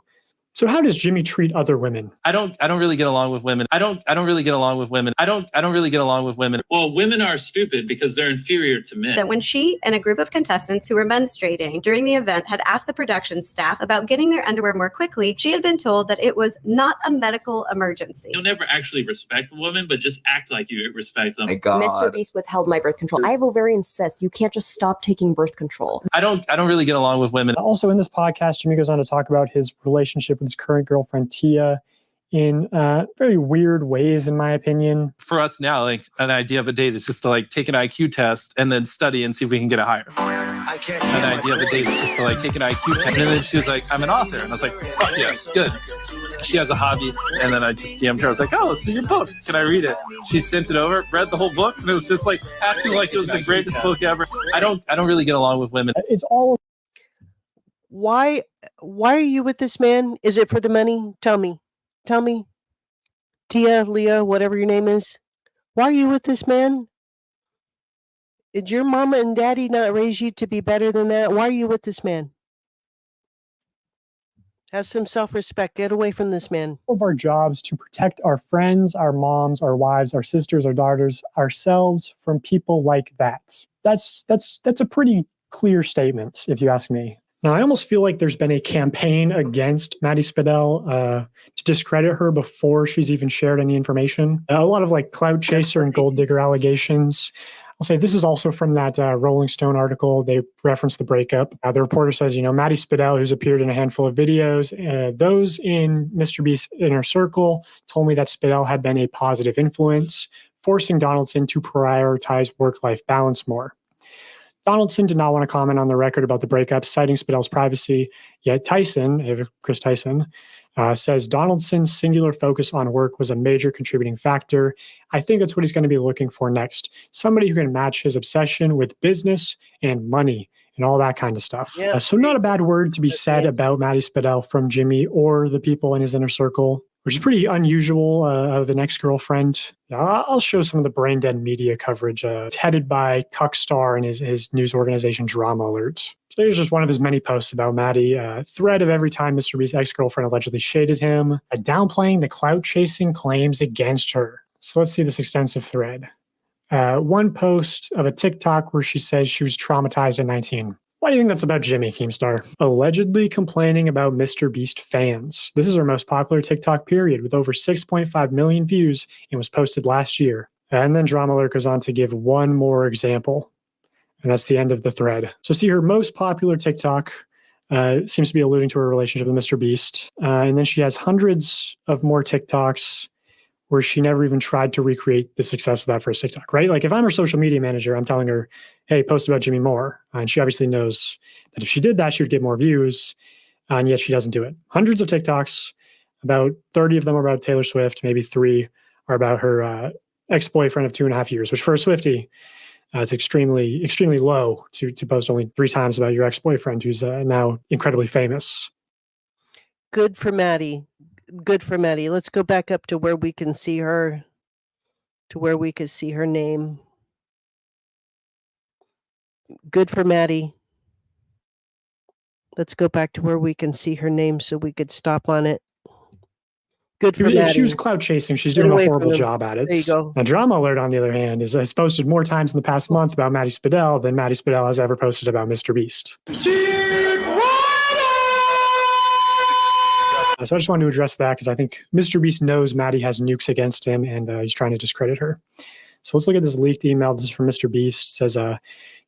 So how does Jimmy treat other women?
I don't really get along with women. I don't really get along with women. I don't really get along with women.
Well, women are stupid because they're inferior to men.
That when she and a group of contestants who were menstruating during the event had asked the production staff about getting their underwear more quickly, she had been told that it was not a medical emergency.
You'll never actually respect a woman, but just act like you respect them.
My God. MrBeast withheld my birth control. I have ovarian cysts. You can't just stop taking birth control.
I don't really get along with women.
Also in this podcast, Jimmy goes on to talk about his relationship with his current girlfriend, Tia, in very weird ways, in my opinion.
For us now, like an idea of a date is just to like take an IQ test and then study and see if we can get a higher. An idea of a date is just to like take an IQ test. And then she was like, I'm an author. And I was like, fuck yeah, good. She has a hobby. And then I just DM'd her. I was like, oh, so your book. Can I read it? She sent it over, read the whole book, and it was just like acting like it was the greatest book ever. I don't really get along with women.
It's all.
Why are you with this man? Is it for the money? Tell me. Tia, Leah, whatever your name is. Why are you with this man? Did your mama and daddy not raise you to be better than that? Why are you with this man? Have some self-respect. Get away from this man.
Of our jobs to protect our friends, our moms, our wives, our sisters, our daughters, ourselves from people like that. That's a pretty clear statement, if you ask me. Now, I almost feel like there's been a campaign against Maddie Spadell to discredit her before she's even shared any information. A lot of like clout chaser and gold digger allegations. I'll say this is also from that Rolling Stone article. They referenced the breakup. The reporter says, Maddie Spadell, who's appeared in a handful of videos, those in MrBeast's inner circle told me that Spadell had been a positive influence, forcing Donaldson to prioritize work-life balance more. Donaldson did not want to comment on the record about the breakup, citing Spadell's privacy. Yet Chris Tyson, says Donaldson's singular focus on work was a major contributing factor. I think that's what he's going to be looking for next. Somebody who can match his obsession with business and money and all that kind of stuff.
Yeah.
So not a bad word to be said about Maddie Spadell from Jimmy or the people in his inner circle, which is pretty unusual of an ex-girlfriend. I'll show some of the brain dead media coverage headed by Cuckstar and his news organization Drama Alert. So here's just one of his many posts about Maddie. Thread of every time MrBeast's ex-girlfriend allegedly shaded him, downplaying the clout-chasing claims against her. So let's see this extensive thread. One post of a TikTok where she says she was traumatized at 19. Why do you think that's about Jimmy, Keemstar? Allegedly complaining about MrBeast fans. This is her most popular TikTok period with over 6.5 million views and was posted last year. And then Drama Alert goes on to give one more example. And that's the end of the thread. So see her most popular TikTok seems to be alluding to her relationship with MrBeast. And then she has hundreds of more TikToks where she never even tried to recreate the success of that first TikTok, right? Like if I'm her social media manager, I'm telling her, hey, post about Jimmy more. And she obviously knows that if she did that, she would get more views. And yet she doesn't do it. Hundreds of TikToks, about 30 of them are about Taylor Swift, maybe 3 are about her ex-boyfriend of 2.5 years, which for a Swiftie, it's extremely, extremely low to post only 3 times about your ex-boyfriend who's now incredibly famous.
Good for Maddie. Let's go back up to where we can see her to where we could see her name. Good for Maddie. Let's go back to where we can see her name so we could stop on it. Good for
If
Maddie.
she was cloud chasing, she's
Get
doing a
away from
horrible
him.
job at it.
There you go.
Now, Drama Alert, on the other hand, has posted more times in the past month about Maddie Spadell than Maddie Spadell has ever posted about MrBeast. So I just wanted to address that because I think MrBeast knows Maddie has nukes against him and he's trying to discredit her. So let's look at this leaked email. This is from MrBeast. It says,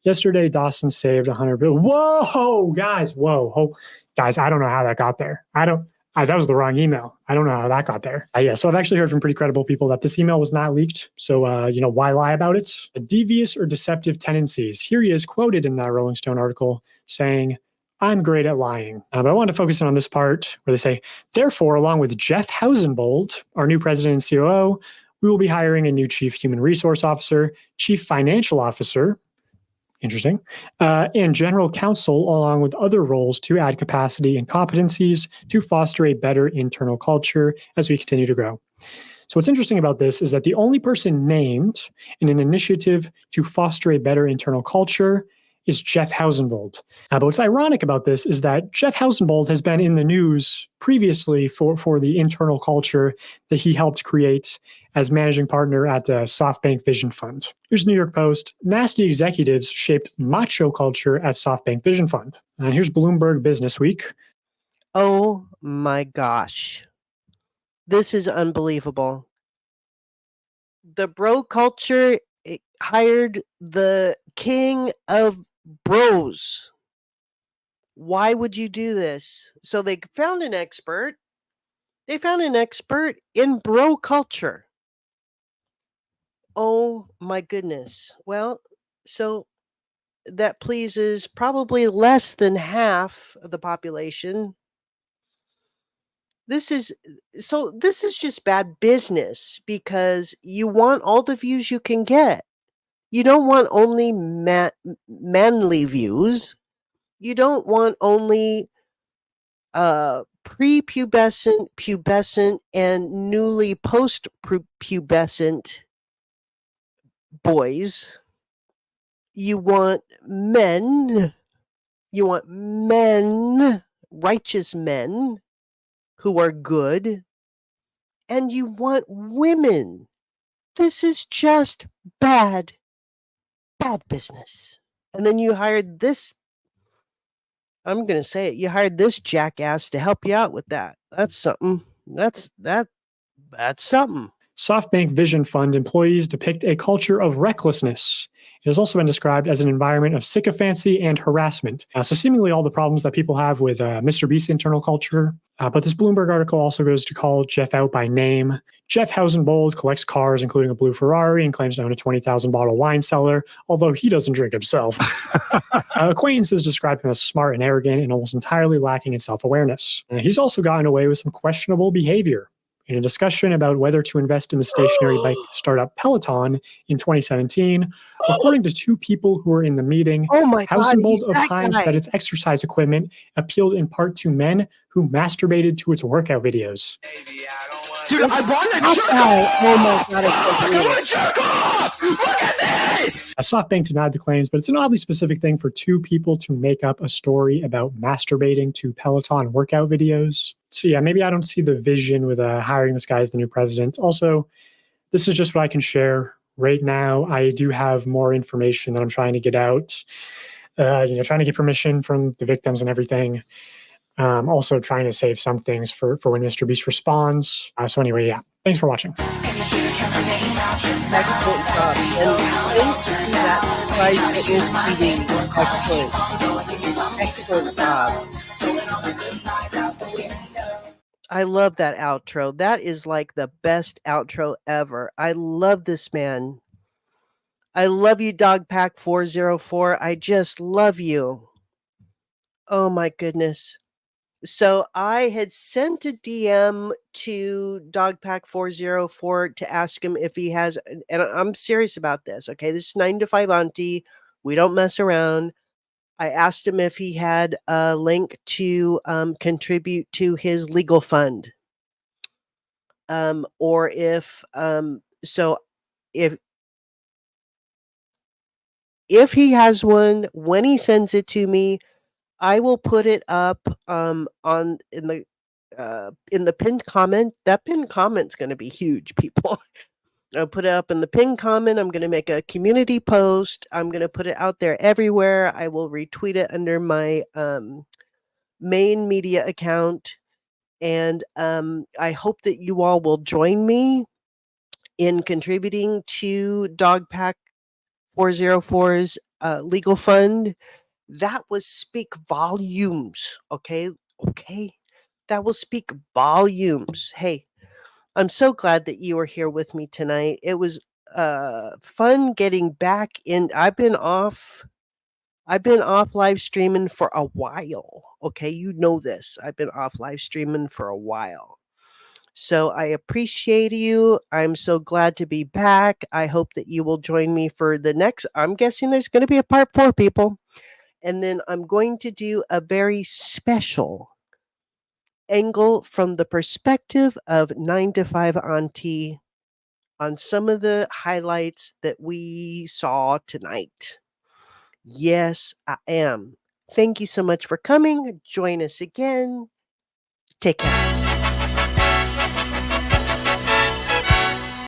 yesterday, Dawson saved 100 billion. Whoa, guys. Whoa. Oh, guys, I don't know how that got there. That was the wrong email. I don't know how that got there. So I've actually heard from pretty credible people that this email was not leaked. So, why lie about it? Devious or deceptive tendencies. Here he is quoted in that Rolling Stone article saying, I'm great at lying. But I wanted to focus in on this part where they say, therefore, along with Jeff Hausenbold, our new president and COO, we will be hiring a new chief human resource officer, chief financial officer, interesting, and general counsel, along with other roles to add capacity and competencies to foster a better internal culture as we continue to grow. So what's interesting about this is that the only person named in an initiative to foster a better internal culture is Jeff Hausenbold. But what's ironic about this is that Jeff Hausenbold has been in the news previously for the internal culture that he helped create as managing partner at the SoftBank Vision Fund. Here's New York Post. Nasty executives shaped macho culture at SoftBank Vision Fund. And here's Bloomberg Business Week.
Oh my gosh. This is unbelievable. The bro culture hired the king of bros. Why would you do this? So they found an expert. They found an expert in bro culture. Oh my goodness. Well, so that pleases probably less than half of the population. This is just bad business because you want all the views you can get. You don't want only manly views. You don't want only prepubescent, pubescent, and newly post-pubescent boys. You want men. You want men, righteous men who are good. And you want women. This is just bad business. And then you hired this, I'm going to say it, you hired this jackass to help you out with that. That's something. That's something.
SoftBank Vision Fund employees depict a culture of recklessness. It has also been described as an environment of sycophancy and harassment. So seemingly all the problems that people have with MrBeast's internal culture. But this Bloomberg article also goes to call Jeff out by name. Jeff Hausenbold collects cars, including a blue Ferrari, and claims to own a 20,000 bottle wine cellar, although he doesn't drink himself. Acquaintances describe him as smart and arrogant and almost entirely lacking in self-awareness. He's also gotten away with some questionable behavior. In a discussion about whether to invest in the stationary bike startup Peloton in 2017, according to two people who were in the meeting, Hausenbold opined that its exercise equipment appealed in part to men who masturbated to its workout videos.
Dude, I want to jerk off! Oh my god, I want to jerk off! Look at this!
SoftBank denied the claims, but it's an oddly specific thing for two people to make up a story about masturbating to Peloton workout videos. So yeah, maybe I don't see the vision with hiring this guy as the new president. Also, this is just what I can share right now. I do have more information that I'm trying to get out. Trying to get permission from the victims and everything. Also trying to save some things for when MrBeast responds. So anyway, yeah. Thanks for watching.
Excellent job. I love that outro. That is like the best outro ever. I love this man. I love you, DogPack404. I just love you. Oh my goodness. So I had sent a DM to DogPack404 to ask him if he has, and I'm serious about this, okay? This is 9 to 5 Auntie. We don't mess around. I asked him if he had a link to contribute to his legal fund. Or if, so if he has one, when he sends it to me, I will put it up on in the pinned comment. That pinned comment's going to be huge, people. I'll put it up in the pinned comment. I'm going to make a community post. I'm going to put it out there everywhere. I will retweet it under my main media account. And I hope that you all will join me in contributing to DogPack404's legal fund. That will speak volumes. Okay. That will speak volumes. Hey, I'm so glad that you were here with me tonight. It was fun getting back in. I've been off live streaming for a while. Okay, you know this. I've been off live streaming for a while. So I appreciate you. I'm so glad to be back. I hope that you will join me for the next. I'm guessing there's going to be a part 4, people. And then I'm going to do a very special angle from the perspective of 9 to 5 Auntie on some of the highlights that we saw tonight. Yes, I am. Thank you so much for coming. Join us again. Take care.